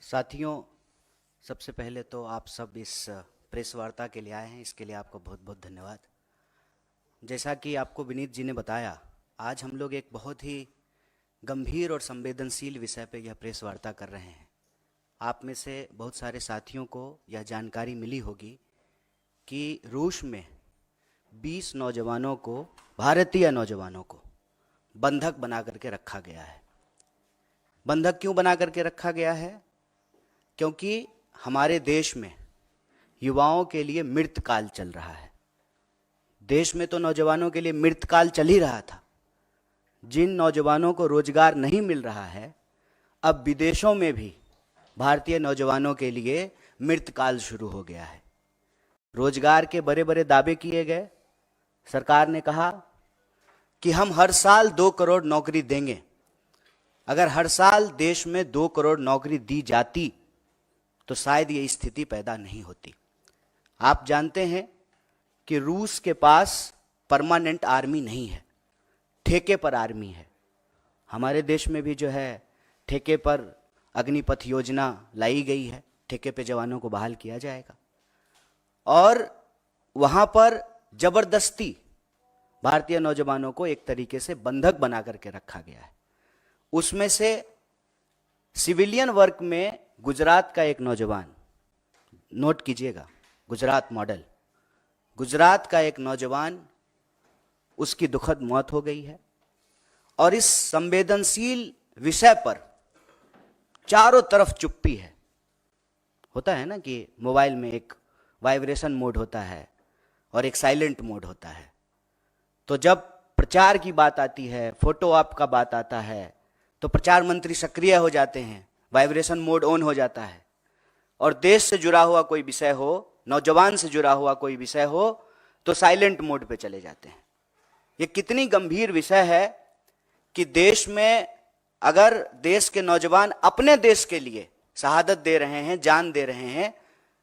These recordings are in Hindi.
साथियों, सबसे पहले तो आप सब इस प्रेस वार्ता के लिए आए हैं, इसके लिए आपको बहुत बहुत धन्यवाद। जैसा कि आपको विनीत जी ने बताया, आज हम लोग एक बहुत ही गंभीर और संवेदनशील विषय पर यह प्रेस वार्ता कर रहे हैं। आप में से बहुत सारे साथियों को यह जानकारी मिली होगी कि रूस में 20 नौजवानों को, भारतीय नौजवानों को बंधक बना करके रखा गया है। बंधक क्यों बना करके रखा गया है? क्योंकि हमारे देश में युवाओं के लिए मृतकाल चल रहा है। देश में तो नौजवानों के लिए मृतकाल चल ही रहा था। जिन नौजवानों को रोजगार नहीं मिल रहा है, अब विदेशों में भी भारतीय नौजवानों के लिए मृतकाल शुरू हो गया है। रोजगार के बड़े बड़े दावे किए गए। सरकार ने कहा कि हम हर साल 2 करोड़ नौकरी देंगे। अगर हर साल देश में 2 करोड़ नौकरी दी जाती तो शायद ये स्थिति पैदा नहीं होती। आप जानते हैं कि रूस के पास परमानेंट आर्मी नहीं है, ठेके पर आर्मी है। हमारे देश में भी जो है ठेके पर अग्निपथ योजना लाई गई है, ठेके पे जवानों को बहाल किया जाएगा। और वहां पर जबरदस्ती भारतीय नौजवानों को एक तरीके से बंधक बना करके रखा गया है। उसमें से सिविलियन वर्क में गुजरात का एक नौजवान, नोट कीजिएगा, गुजरात मॉडल, गुजरात का एक नौजवान, उसकी दुखद मौत हो गई है। और इस संवेदनशील विषय पर चारों तरफ चुप्पी है। होता है ना कि मोबाइल में एक वाइब्रेशन मोड होता है और एक साइलेंट मोड होता है। तो जब प्रचार की बात आती है, फोटो आप का बात आता है, तो प्रचार मंत्री सक्रिय हो जाते हैं, वाइब्रेशन मोड ऑन हो जाता है। और देश से जुड़ा हुआ कोई विषय हो, नौजवान से जुड़ा हुआ कोई विषय हो, तो साइलेंट मोड पे चले जाते हैं। ये कितनी गंभीर विषय है कि देश में अगर देश के नौजवान अपने देश के लिए शहादत दे रहे हैं, जान दे रहे हैं,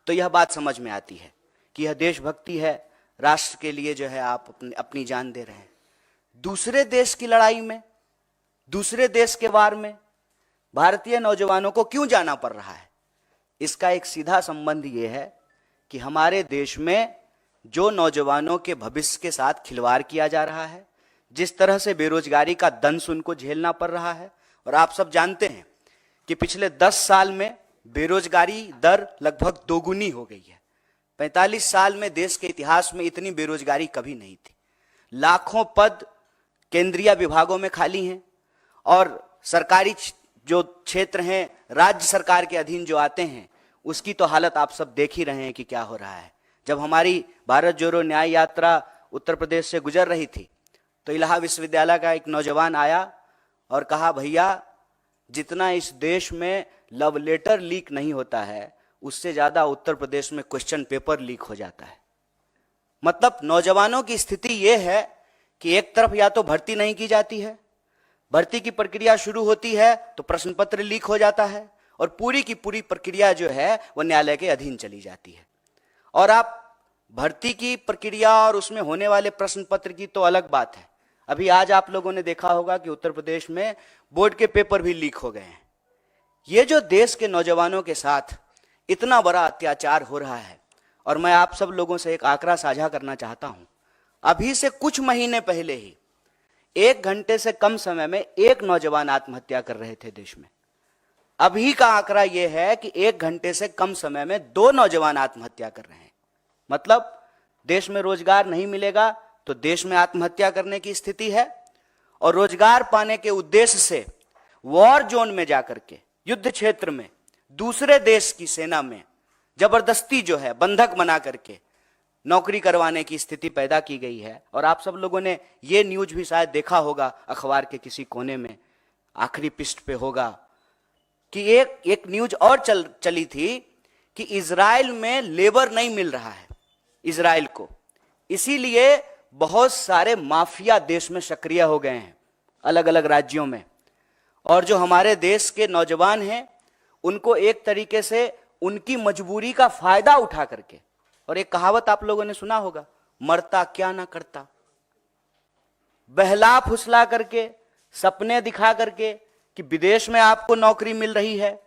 तो यह बात समझ में आती है कि यह देशभक्ति है। राष्ट्र के लिए जो है आप अपनी जान दे रहे हैं। दूसरे देश की लड़ाई में, दूसरे देश के वार में भारतीय नौजवानों को क्यों जाना पड़ रहा है? इसका एक सीधा संबंध यह है कि हमारे देश में जो नौजवानों के भविष्य के साथ खिलवाड़ किया जा रहा है, जिस तरह से बेरोजगारी का दंश उनको झेलना पड़ रहा है। और आप सब जानते हैं कि पिछले 10 साल में बेरोजगारी दर लगभग दोगुनी हो गई है। 45 साल में देश के इतिहास में इतनी बेरोजगारी कभी नहीं थी। लाखों पद केंद्रीय विभागों में खाली हैं और सरकारी जो क्षेत्र हैं, राज्य सरकार के अधीन जो आते हैं, उसकी तो हालत आप सब देख ही रहे हैं कि क्या हो रहा है। जब हमारी भारत जोड़ो न्याय यात्रा उत्तर प्रदेश से गुजर रही थी, तो इलाहाबाद विश्वविद्यालय का एक नौजवान आया और कहा, भैया जितना इस देश में लव लेटर लीक नहीं होता है, उससे ज्यादा उत्तर प्रदेश में क्वेश्चन पेपर लीक हो जाता है। मतलब नौजवानों की स्थिति यह है कि एक तरफ या तो भर्ती नहीं की जाती है, भर्ती की प्रक्रिया शुरू होती है तो प्रश्न पत्र लीक हो जाता है और पूरी की पूरी प्रक्रिया जो है वह न्यायालय के अधीन चली जाती है। और आप भर्ती की प्रक्रिया और उसमें होने वाले प्रश्न पत्र की तो अलग बात है। अभी आज आप लोगों ने देखा होगा कि उत्तर प्रदेश में बोर्ड के पेपर भी लीक हो गए हैं। ये जो देश के नौजवानों के साथ इतना बड़ा अत्याचार हो रहा है, और मैं आप सब लोगों से एक आंकड़ा साझा करना चाहता हूं। अभी से कुछ महीने पहले ही 1 घंटे से कम समय में 1 नौजवान आत्महत्या कर रहे थे देश में। अभी का आंकड़ा यह है कि 1 घंटे से कम समय में 2 नौजवान आत्महत्या कर रहे हैं। मतलब देश में रोजगार नहीं मिलेगा तो देश में आत्महत्या करने की स्थिति है। और रोजगार पाने के उद्देश्य से वॉर जोन में जाकर के, युद्ध क्षेत्र में, दूसरे देश की सेना में जबरदस्ती जो है बंधक बना करके नौकरी करवाने की स्थिति पैदा की गई है। और आप सब लोगों ने ये न्यूज भी शायद देखा होगा, अखबार के किसी कोने में आखिरी पृष्ठ पे होगा कि एक न्यूज और चली थी कि इजराइल में लेबर नहीं मिल रहा है इजराइल को, इसीलिए बहुत सारे माफिया देश में सक्रिय हो गए हैं अलग अलग राज्यों में। और जो हमारे देश के नौजवान हैं उनको एक तरीके से उनकी मजबूरी का फायदा उठा करके, और एक कहावत आप लोगों ने सुना होगा, मरता क्या ना करता, बहला फुसला करके, सपने दिखा करके कि विदेश में आपको नौकरी मिल रही है,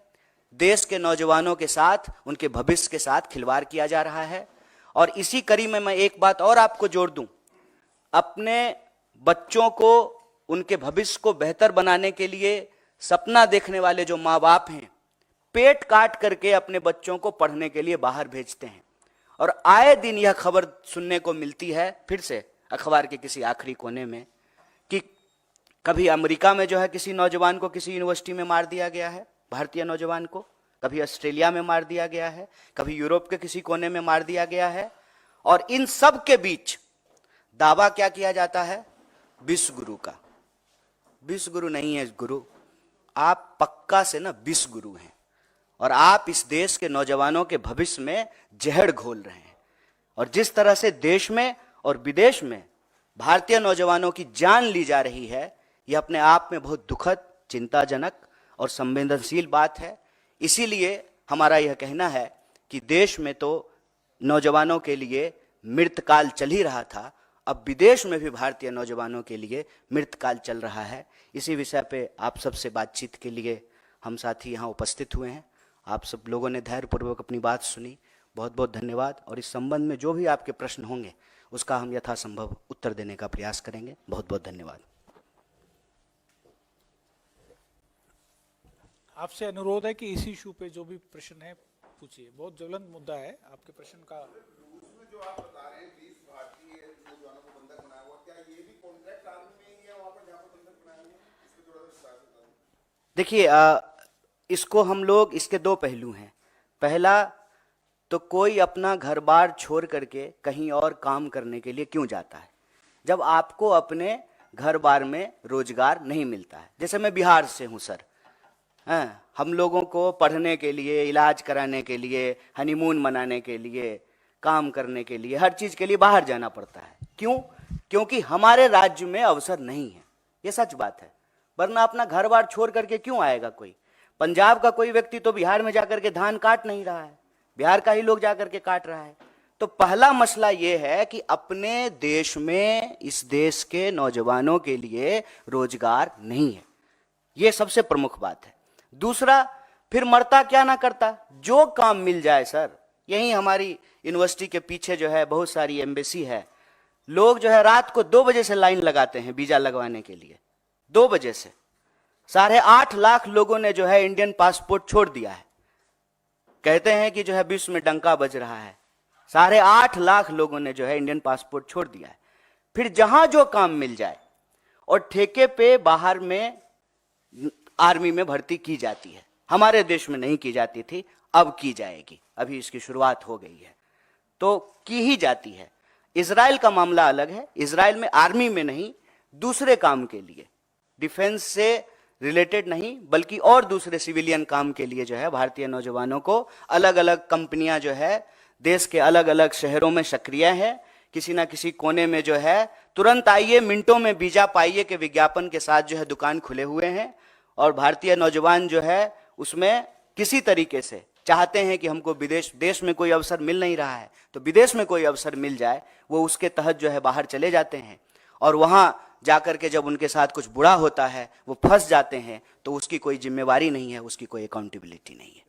देश के नौजवानों के साथ, उनके भविष्य के साथ खिलवाड़ किया जा रहा है। और इसी कड़ी में मैं एक बात और आपको जोड़ दूं, अपने बच्चों को, उनके भविष्य को बेहतर बनाने के लिए सपना देखने वाले जो माँ बाप हैं, पेट काट करके अपने बच्चों को पढ़ने के लिए बाहर भेजते हैं। और आए दिन यह खबर सुनने को मिलती है, फिर से अखबार के किसी आखिरी कोने में, कि कभी अमेरिका में जो है किसी नौजवान को किसी यूनिवर्सिटी में मार दिया गया है, भारतीय नौजवान को, कभी ऑस्ट्रेलिया में मार दिया गया है, कभी यूरोप के किसी कोने में मार दिया गया है। और इन सब के बीच दावा क्या किया जाता है? विश्व गुरु का। विश्व गुरु नहीं है गुरु, आप पक्का से ना विश्व गुरु हैं, और आप इस देश के नौजवानों के भविष्य में जहर घोल रहे हैं। और जिस तरह से देश में और विदेश में भारतीय नौजवानों की जान ली जा रही है, यह अपने आप में बहुत दुखद, चिंताजनक और संवेदनशील बात है। इसीलिए हमारा यह कहना है कि देश में तो नौजवानों के लिए मृतकाल चल ही रहा था, अब विदेश में भी भारतीय नौजवानों के लिए मृतकाल चल रहा है। इसी विषय पे आप सबसे बातचीत के लिए हम साथी यहाँ उपस्थित हुए हैं। आप सब लोगों ने धैर्यपूर्वक अपनी बात सुनी, बहुत बहुत धन्यवाद। और इस संबंध में जो भी आपके प्रश्न होंगे उसका हम यथासंभव उत्तर देने का प्रयास करेंगे। बहुत बहुत धन्यवाद। आपसे अनुरोध है कि इसी इशू पे जो भी प्रश्न है पूछिए, बहुत ज्वलंत मुद्दा है आपके प्रश्न का। उसमें जो आप बता रहे हैं 20 भारतीय नौजवानों को बंधक बनाया हुआ, क्या ये भी कॉन्ट्रैक्ट आर्मी में ही है वहां पर जहां पर बंधक बनाए हुए हैं? इस पे थोड़ा सा विस्तार से बताएं। देखिए, इसको हम लोग, इसके दो पहलू हैं। पहला तो कोई अपना घर बार छोड़ करके कहीं और काम करने के लिए क्यों जाता है, जब आपको अपने घर बार में रोजगार नहीं मिलता है। जैसे मैं बिहार से हूँ सर, हम लोगों को पढ़ने के लिए, इलाज कराने के लिए, हनीमून मनाने के लिए, काम करने के लिए, हर चीज के लिए बाहर जाना पड़ता है। क्यों? क्योंकि हमारे राज्य में अवसर नहीं है। ये सच बात है, वरना अपना घर बार छोड़ करके क्यों आएगा कोई? पंजाब का कोई व्यक्ति तो बिहार में जाकर के धान काट नहीं रहा है, बिहार का ही लोग जाकर के काट रहा है। तो पहला मसला यह है कि अपने देश में, इस देश के नौजवानों के लिए रोजगार नहीं है। यह सबसे प्रमुख बात है। दूसरा, फिर मरता क्या ना करता, जो काम मिल जाए सर। यही हमारी यूनिवर्सिटी के पीछे जो है बहुत सारी एम्बेसी है, लोग जो है रात को 2 बजे से लाइन लगाते हैं वीजा लगवाने के लिए। 2 बजे से 8.5 लाख लोगों ने जो है इंडियन पासपोर्ट छोड़ दिया है। कहते हैं कि जो है विश्व में डंका बज रहा है। 8.5 लाख लोगों ने जो है इंडियन पासपोर्ट छोड़ दिया है। फिर जहां जो काम मिल जाए, और ठेके पे बाहर में आर्मी में भर्ती की जाती है। हमारे देश में नहीं की जाती थी, अब की जाएगी, अभी इसकी शुरुआत हो गई है, तो की ही जाती है। इजराइल का मामला अलग है। इजराइल में आर्मी में नहीं, दूसरे काम के लिए, डिफेंस से रिलेटेड नहीं, बल्कि और दूसरे सिविलियन काम के लिए जो है भारतीय नौजवानों को अलग अलग कंपनियां जो है देश के अलग अलग शहरों में सक्रिय है। किसी ना किसी कोने में जो है तुरंत आइए, मिनटों में वीजा पाइए के विज्ञापन के साथ जो है दुकान खुले हुए हैं। और भारतीय नौजवान जो है उसमें किसी तरीके से चाहते हैं कि हमको देश में कोई अवसर मिल नहीं रहा है, तो विदेश में कोई अवसर मिल जाए, वो उसके तहत जो है बाहर चले जाते हैं। और वहां जाकर के जब उनके साथ कुछ बुरा होता है, वो फंस जाते हैं, तो उसकी कोई जिम्मेवारी नहीं है, उसकी कोई अकाउंटेबिलिटी नहीं है।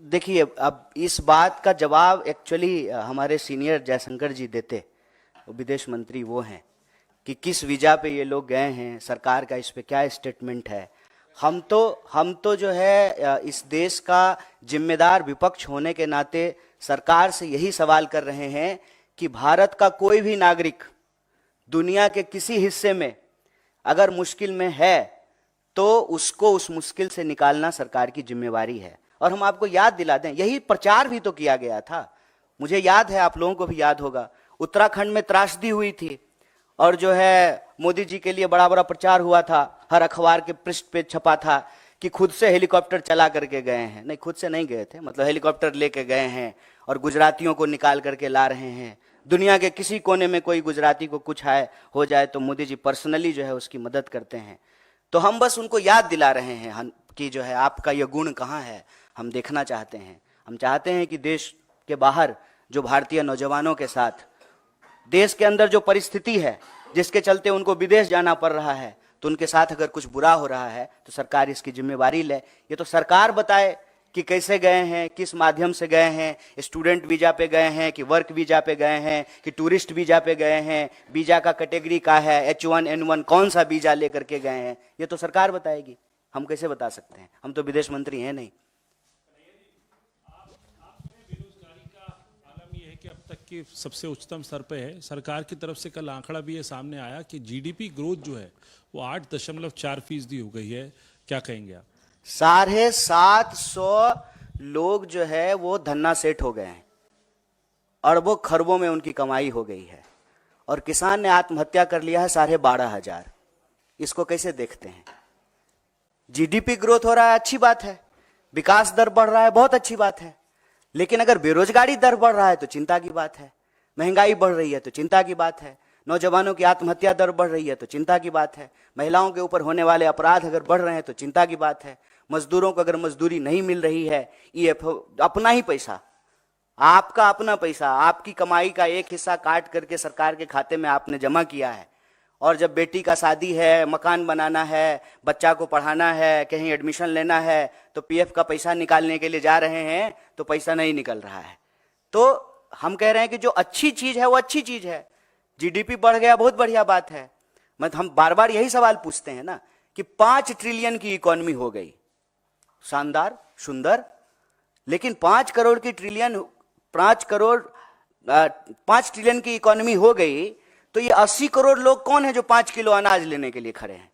देखिए, अब इस बात का जवाब एक्चुअली हमारे सीनियर जयशंकर जी देते, विदेश मंत्री वो हैं, कि किस वीजा पे ये लोग गए हैं, सरकार का इस पे क्या स्टेटमेंट है। हम तो जो है इस देश का जिम्मेदार विपक्ष होने के नाते सरकार से यही सवाल कर रहे हैं कि भारत का कोई भी नागरिक दुनिया के किसी हिस्से में अगर मुश्किल में है, तो उसको उस मुश्किल से निकालना सरकार की जिम्मेवारी है। और हम आपको याद दिला दें, यही प्रचार भी तो किया गया था। मुझे याद है, आप लोगों को भी याद होगा, उत्तराखंड में त्रासदी हुई थी और जो है मोदी जी के लिए बड़ा बड़ा प्रचार हुआ था, हर अखबार के पृष्ठ पे छपा था कि खुद से हेलीकॉप्टर चला करके गए हैं। नहीं, खुद से नहीं गए थे, मतलब हेलीकॉप्टर लेके गए हैं और गुजरातियों को निकाल करके ला रहे हैं। दुनिया के किसी कोने में कोई गुजराती को कुछ हो जाए तो मोदी जी पर्सनली जो है उसकी मदद करते हैं। तो हम बस उनको याद दिला रहे हैं कि जो है आपका ये गुण कहाँ है, हम देखना चाहते हैं। हम चाहते हैं कि देश के बाहर जो भारतीय नौजवानों के साथ देश के अंदर जो परिस्थिति है जिसके चलते उनको विदेश जाना पड़ रहा है, तो उनके साथ अगर कुछ बुरा हो रहा है तो सरकार इसकी जिम्मेवारी ले। ये तो सरकार बताए कि कैसे गए हैं, किस माध्यम से गए हैं, स्टूडेंट वीजा पे गए हैं कि वर्क वीजा पे गए हैं कि टूरिस्ट वीजा पे गए हैं, वीजा का कैटेगरी का है, H1N1 कौन सा वीजा लेकर के गए हैं, ये तो सरकार बताएगी। हम कैसे बता सकते हैं, हम तो विदेश मंत्री हैं नहीं। बेरोजगारी का आलम यह है कि अब तक की सबसे उच्चतम स्तर पे है। सरकार की तरफ से कल आंकड़ा भी ये सामने आया कि जीडीपी ग्रोथ जो है वो 8.4% हो गई है। क्या कहेंगे आप? 750 लोग जो है वो धन्ना सेठ हो गए हैं, अरबों खरबों में उनकी कमाई हो गई है, और किसान ने आत्महत्या कर लिया है 12,500। इसको कैसे देखते हैं? जीडीपी ग्रोथ हो रहा है, अच्छी बात है, विकास दर बढ़ रहा है, बहुत अच्छी बात है, लेकिन अगर बेरोजगारी दर बढ़ रहा है तो चिंता की बात है, महंगाई बढ़ रही है तो चिंता की बात है, नौजवानों की आत्महत्या दर बढ़ रही है तो चिंता की बात है, महिलाओं के ऊपर होने वाले अपराध अगर बढ़ रहे हैं तो चिंता की बात है, मजदूरों को अगर मजदूरी नहीं मिल रही है, EFO अपना ही पैसा, आपका अपना पैसा, आपकी कमाई का एक हिस्सा काट करके सरकार के खाते में आपने जमा किया है, और जब बेटी का शादी है, मकान बनाना है, बच्चा को पढ़ाना है, कहीं एडमिशन लेना है, तो PF का पैसा निकालने के लिए जा रहे हैं तो पैसा नहीं निकल रहा है। तो हम कह रहे हैं कि जो अच्छी चीज है वो अच्छी चीज है, जीडीपी बढ़ गया, बहुत बढ़िया बात है। हम बार बार यही सवाल पूछते हैं ना कि 5 ट्रिलियन की इकोनॉमी हो गई, शानदार, सुंदर, लेकिन 5 ट्रिलियन की इकोनॉमी हो गई तो ये 80 करोड़ लोग कौन है जो 5 किलो अनाज लेने के लिए खड़े हैं?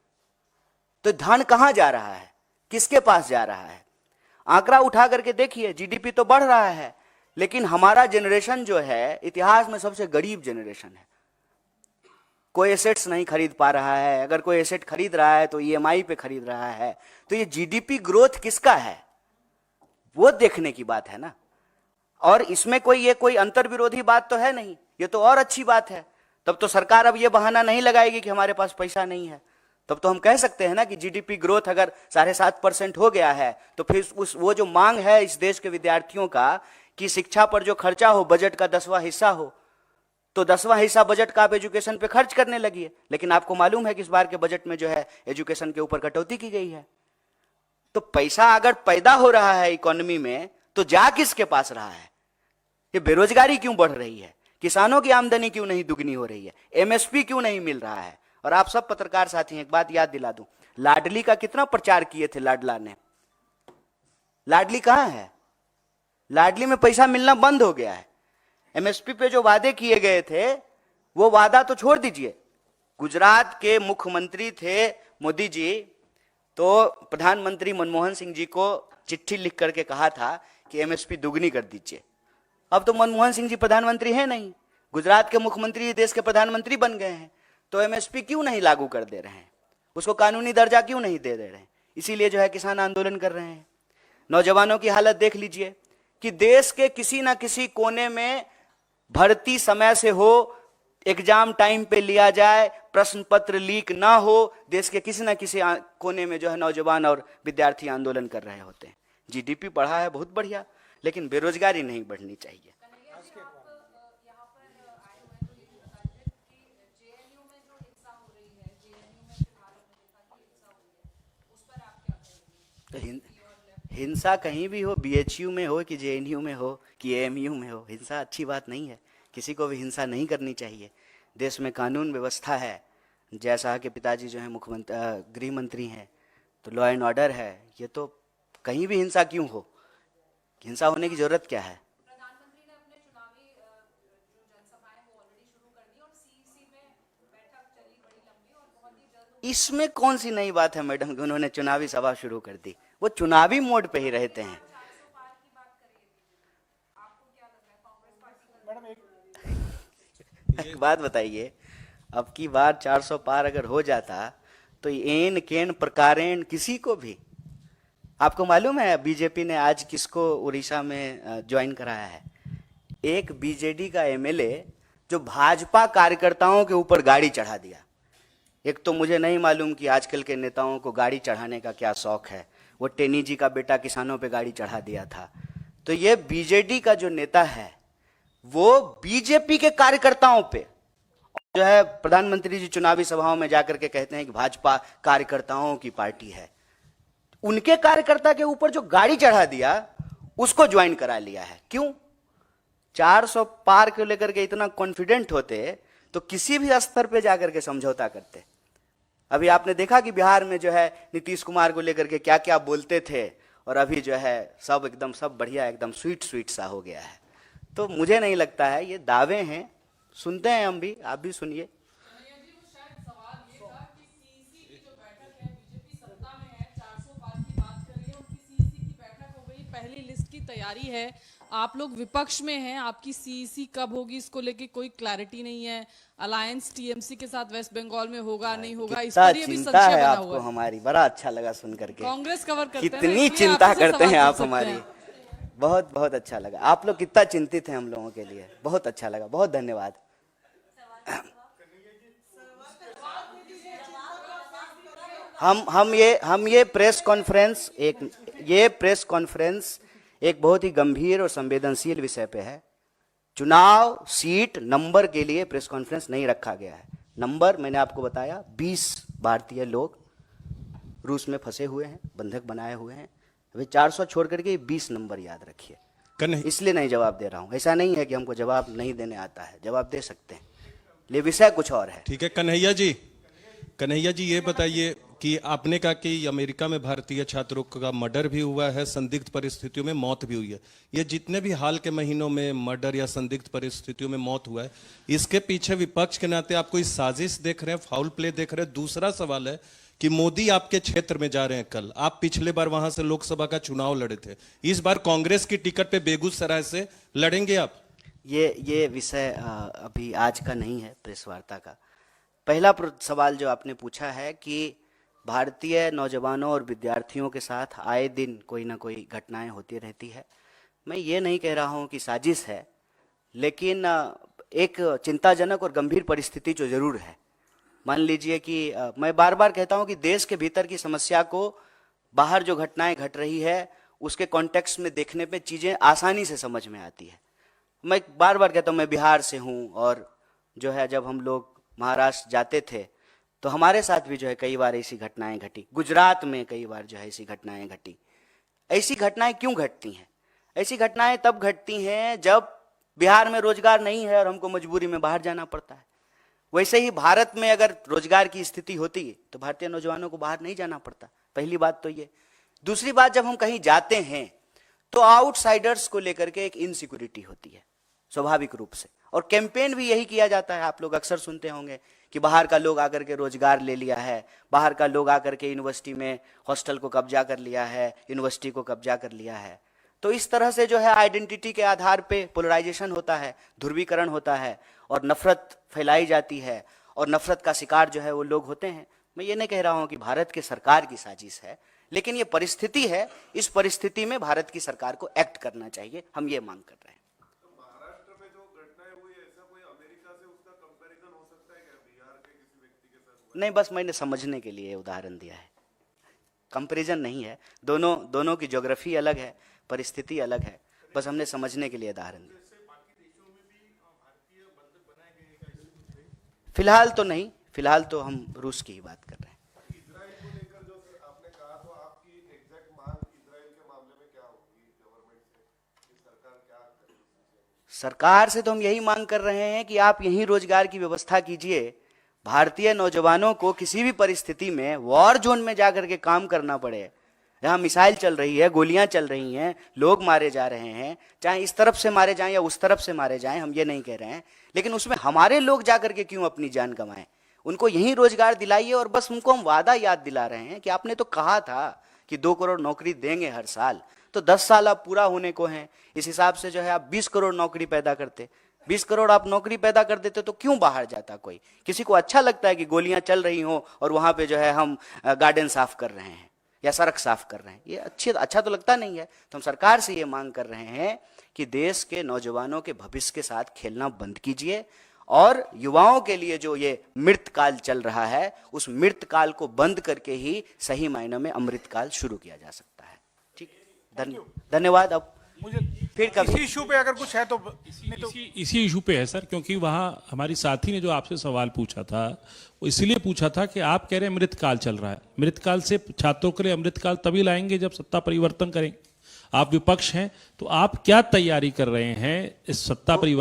तो धन कहां जा रहा है, किसके पास जा रहा है? आंकड़ा उठा करके देखिए, जीडीपी तो बढ़ रहा है, लेकिन हमारा जनरेशन जो है इतिहास में सबसे गरीब जनरेशन है। कोई एसेट्स नहीं खरीद पा रहा है, अगर कोई एसेट खरीद रहा है तो EMI पे खरीद रहा है। तो ये जीडीपी ग्रोथ किसका है, वो देखने की बात है ना। और इसमें कोई अंतर विरोधी बात तो है नहीं, ये तो और अच्छी बात है। तब तो सरकार अब ये बहाना नहीं लगाएगी कि हमारे पास पैसा नहीं है। तब तो हम कह सकते हैं ना कि जीडीपी ग्रोथ अगर 7.5% हो गया है तो फिर वो जो मांग है इस देश के विद्यार्थियों का कि शिक्षा पर जो खर्चा हो बजट का 10वां हिस्सा हो, तो 10वां हिस्सा बजट का आप एजुकेशन पे खर्च करने लगी। लेकिन आपको मालूम है कि इस बार के बजट में जो है एजुकेशन के ऊपर कटौती की गई है। तो पैसा अगर पैदा हो रहा है इकोनॉमी में तो जा किसके पास रहा है? ये बेरोजगारी क्यों बढ़ रही है, किसानों की आमदनी क्यों नहीं दुगनी हो रही है, MSP क्यों नहीं मिल रहा है? और आप सब पत्रकार साथी एक बात याद दिला दूं, लाडली का कितना प्रचार किए थे लाडला ने, लाडली कहां है? लाडली में पैसा मिलना बंद हो गया है। MSP पे जो वादे किए गए थे वो वादा तो छोड़ दीजिए। गुजरात के मुख्यमंत्री थे मोदी जी, तो प्रधानमंत्री मनमोहन सिंह जी को चिट्ठी लिख करके कहा था कि MSP दुगनी कर दीजिए। अब तो मनमोहन सिंह जी प्रधानमंत्री हैं नहीं, गुजरात के मुख्यमंत्री देश के प्रधानमंत्री बन गए हैं, तो MSP क्यों नहीं लागू कर दे रहे हैं, उसको कानूनी दर्जा क्यों नहीं दे रहे हैं? इसीलिए जो है किसान आंदोलन कर रहे हैं। नौजवानों की हालत देख लीजिए कि देश के किसी ना किसी कोने में भर्ती समय से हो, एग्जाम टाइम पे लिया जाए, प्रश्न पत्र लीक ना हो, देश के किसी ना किसी कोने में जो है नौजवान और विद्यार्थी आंदोलन कर रहे होते हैं। जीडीपी बढ़ा है, बहुत बढ़िया, लेकिन बेरोजगारी नहीं बढ़नी चाहिए। तो हिंसा कहीं भी हो, BHU में हो कि JNU में हो कि AMU में हो, हिंसा अच्छी बात नहीं है, किसी को भी हिंसा नहीं करनी चाहिए। देश में कानून व्यवस्था है, जैसा कि पिताजी जो है मुख्यमंत्री गृह मंत्री हैं, तो लॉ एंड ऑर्डर है। ये तो कहीं भी हिंसा क्यों हो, हिंसा होने की जरूरत क्या है? प्रधानमंत्री ने अपने चुनावी जो जनसभाएं वो ऑलरेडी शुरू कर दी और CEC में बैठक चली बड़ी लंबी और बहुत ही जल्द। इसमें कौन सी नई बात है मैडम कि उन्होंने चुनावी सभा शुरू कर दी? वो चुनावी मोड पे ही रहते हैं। एक बात बताइए, अब की बार 400 पार अगर हो जाता तो एन केन प्रकारेण किसी को भी, आपको मालूम है बीजेपी ने आज किसको उड़ीसा में ज्वाइन कराया है? एक BJD का MLA जो भाजपा कार्यकर्ताओं के ऊपर गाड़ी चढ़ा दिया। एक तो मुझे नहीं मालूम कि आजकल के नेताओं को गाड़ी चढ़ाने का क्या शौक है। वो टेनी जी का बेटा किसानों पे गाड़ी चढ़ा दिया था। तो ये बीजेडी का जो नेता है वो बीजेपी के कार्यकर्ताओं पे जो है, प्रधानमंत्री जी चुनावी सभाओं में जाकर के कहते हैं कि भाजपा कार्यकर्ताओं की पार्टी है। उनके कार्यकर्ता के ऊपर जो गाड़ी चढ़ा दिया उसको ज्वाइन करा लिया है। क्यों? 400 पार को लेकर के इतना कॉन्फिडेंट होते तो किसी भी स्तर पे जाकर के समझौता करते। अभी आपने देखा कि बिहार में जो है नीतीश कुमार को लेकर के क्या क्या बोलते थे, और अभी जो है सब एकदम सब बढ़िया एकदम स्वीट स्वीट सा हो गया है। तो मुझे नहीं लगता है, ये दावे हैं, सुनते हैं हम भी, आप भी सुनिए। कन्हैया जी, वो शायद सवाल ये था कि सीईसी की जो बैठक है, बीजेपी सत्ता में है, 400 पार की बात कर रही है, उनकी सीईसी की बैठक हो गई, पहली लिस्ट की तैयारी है, आप लोग विपक्ष में हैं, आपकी सीईसी कब होगी इसको लेके कोई क्लैरिटी नहीं है। अलायंस टीएमसी के साथ वेस्ट बंगाल में होगा नहीं होगा, इस पर ये भी चिंता संशय है बना आपको हुआ है। हमारी, बड़ा अच्छा लगा सुन करके। कांग्रेस कवर करते हैं ना, कितनी इसलिए चिंता आपसे करते सवाल हैं पूछ आप सकते हमारी, हैं। बहुत बहुत अच्छा लगा। आप लोग कितना चिंतित हैं हम लोगों के लिए, बहुत अच्छा लगा, बहुत धन्यवाद। हम ये प्रेस कॉन्फ्रेंस एक बहुत ही गंभीर और संवेदनशील विषय पे है। चुनाव सीट नंबर के लिए प्रेस कॉन्फ्रेंस नहीं रखा गया है। नंबर मैंने आपको बताया, 20 भारतीय लोग रूस में फंसे हुए हैं, बंधक बनाए हुए हैं। अभी 400 छोड़ करके 20 नंबर याद रखिए। इसलिए नहीं जवाब दे रहा हूं। ऐसा नहीं है कि हमको जवाब नहीं देने आता है, जवाब दे सकते हैं, ले विषय कुछ और है। ठीक है कन्हैया जी ये बताइए कि आपने कहा कि अमेरिका में भारतीय छात्रों का मर्डर भी हुआ है, संदिग्ध परिस्थितियों में मौत भी हुई है। ये जितने भी हाल के महीनों में मर्डर या संदिग्ध परिस्थितियों में मौत हुआ है, इसके पीछे विपक्ष के नाते आप कोई साजिश देख रहे हैं, फाउल प्ले देख रहे हैं? दूसरा सवाल है कि मोदी आपके क्षेत्र में जा रहे हैं कल, आप पिछले बार वहां से लोकसभा का चुनाव लड़े थे, इस बार कांग्रेस की टिकट पे बेगूसराय से लड़ेंगे आप? ये विषय अभी आज का नहीं है प्रेस वार्ता का। पहला सवाल जो आपने पूछा है कि भारतीय नौजवानों और विद्यार्थियों के साथ आए दिन कोई ना कोई घटनाएं होती रहती है। मैं ये नहीं कह रहा हूं कि साजिश है, लेकिन एक चिंताजनक और गंभीर परिस्थिति जो जरूर है। मान लीजिए कि मैं बार बार कहता हूं कि देश के भीतर की समस्या को बाहर जो घटनाएं घट रही है उसके कॉन्टेक्स्ट में देखने पे चीज़ें आसानी से समझ में आती है। मैं बार बार कहता हूं, मैं बिहार से हूं, और जो है जब हम लोग महाराष्ट्र जाते थे तो हमारे साथ भी जो है कई बार ऐसी घटनाएं घटी। गुजरात में कई बार जो है ऐसी घटनाएं घटी। ऐसी घटनाएं क्यों घटती हैं? ऐसी घटनाएं तब घटती हैं जब बिहार में रोजगार नहीं है और हमको मजबूरी में बाहर जाना पड़ता है। वैसे ही भारत में अगर रोजगार की स्थिति होती तो भारतीय नौजवानों को बाहर नहीं जाना पड़ता। पहली बात तो ये। दूसरी बात, जब हम कहीं जाते हैं तो आउटसाइडर्स को लेकर के एक इनसिक्योरिटी होती है स्वाभाविक रूप से, और कैंपेन भी यही किया जाता है। आप लोग अक्सर सुनते होंगे कि बाहर का लोग आकर के रोजगार ले लिया है, बाहर का लोग आकर के यूनिवर्सिटी में हॉस्टल को कब्जा कर लिया है, यूनिवर्सिटी को कब्जा कर लिया है। तो इस तरह से जो है आइडेंटिटी के आधार पे पोलराइजेशन होता है, ध्रुवीकरण होता है, और नफरत फैलाई जाती है, और नफरत का शिकार जो है वो लोग होते हैं। मैं ये नहीं कह रहा हूँ कि भारत की सरकार की साजिश है, लेकिन ये परिस्थिति है। इस परिस्थिति में भारत की सरकार को एक्ट करना चाहिए, हम ये मांग कर रहे हैं। महाराष्ट्र में जो घटनाएं हुई ऐसा कोई अमेरिका से उसका कंपैरिजन हो सकता है क्या बिहार के किसी व्यक्ति के साथ? नहीं, बस मैंने समझने के लिए उदाहरण दिया है, कंपैरिजन नहीं है। दोनों की ज्योग्राफी अलग है, परिस्थिति अलग है, बस हमने समझने के लिए उदाहरण दिया। फिलहाल तो नहीं, फिलहाल तो हम रूस की ही बात कर रहे हैं। इजराइल को लेकर जो आपने कहा, तो आपकी एग्जैक्ट मांग इजराइल के मामले में क्या होगी गवर्नमेंट से, कि सरकार क्या करेगी? सरकार से तो हम यही मांग कर रहे हैं कि आप यहीं रोजगार की व्यवस्था कीजिए। भारतीय नौजवानों को किसी भी परिस्थिति में वॉर जोन में जाकर के काम करना पड़े, जहां मिसाइल चल रही है, गोलियां चल रही हैं, लोग मारे जा रहे हैं, चाहे इस तरफ से मारे जाएं या उस तरफ से मारे जाएं, हम ये नहीं कह रहे हैं, लेकिन उसमें हमारे लोग जाकर के क्यों अपनी जान गंवाएं? उनको यही रोजगार दिलाइए। और बस उनको हम वादा याद दिला रहे हैं कि आपने तो कहा था कि 2 करोड़ नौकरी देंगे हर साल, तो 10 साल अब पूरा होने को हैं। इस हिसाब से जो है आप 20 करोड़ नौकरी पैदा करते, 20 करोड़ आप नौकरी पैदा कर देते तो क्यों बाहर जाता कोई? किसी को अच्छा लगता है कि गोलियां चल रही हो और वहां पे जो है हम गार्डन साफ कर रहे हैं या सड़क साफ कर रहे हैं? ये अच्छा तो लगता नहीं है। तो हम सरकार से ये मांग कर रहे हैं कि देश के नौजवानों के भविष्य के साथ खेलना बंद कीजिए और युवाओं के लिए जो ये मृतकाल चल रहा है, उस मृतकाल को बंद करके ही सही मायनों में अमृतकाल शुरू किया जा सकता है। ठीक, धन्यवाद। अब मुझे फिर कभी इसी इशू पे अगर कुछ है तो नहीं तो इसी इशू पे है सर, क्योंकि वहां हमारी साथी ने जो आपसे सवाल पूछा था वो इसलिए पूछा था कि आप कह रहे हैं मृतकाल चल रहा है। मृतकाल से छात्रों के लिए अमृतकाल तभी लाएंगे जब सत्ता परिवर्तन करेंगे। आप विपक्ष हैं तो आप क्या तैयारी कर रहे हैं इस सत्ता परिवर्तन